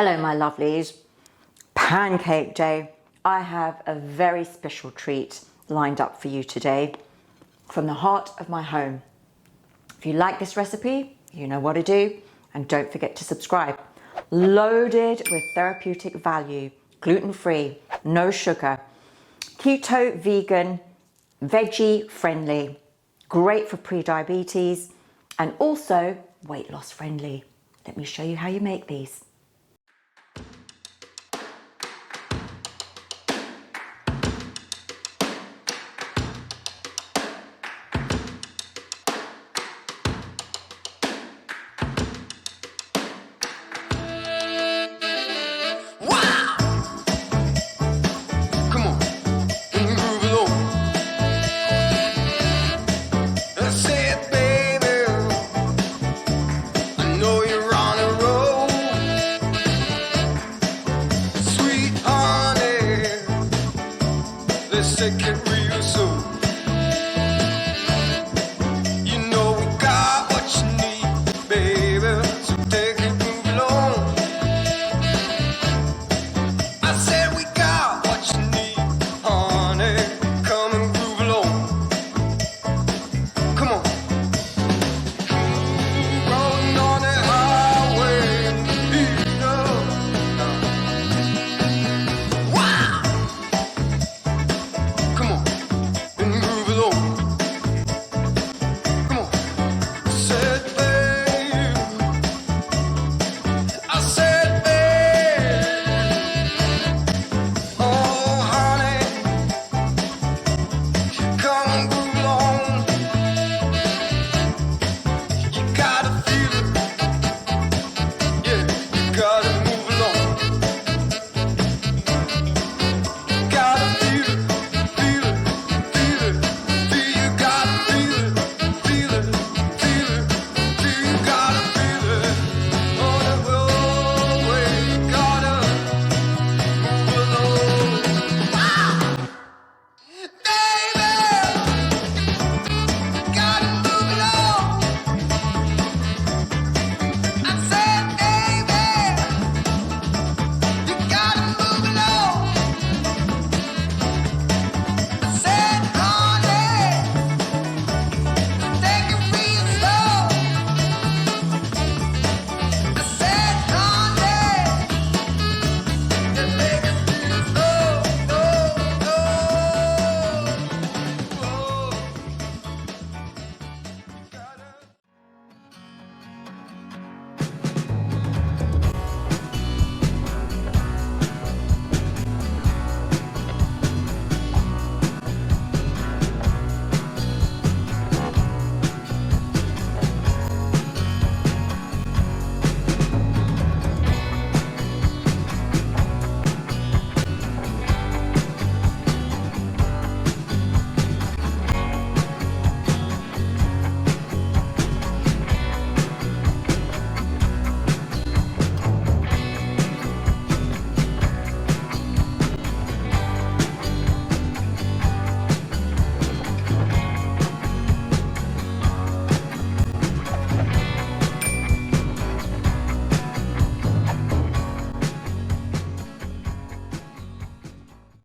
Hello my lovelies, Pancake Day. I have a very special treat lined up for you today from the heart of my home. If you like this recipe, you know what to do, and don't forget to subscribe. Loaded with therapeutic value, gluten-free, no sugar, keto, vegan, veggie friendly, great for pre-diabetes and also weight loss friendly. Let me show you how you make these. Let's take it real.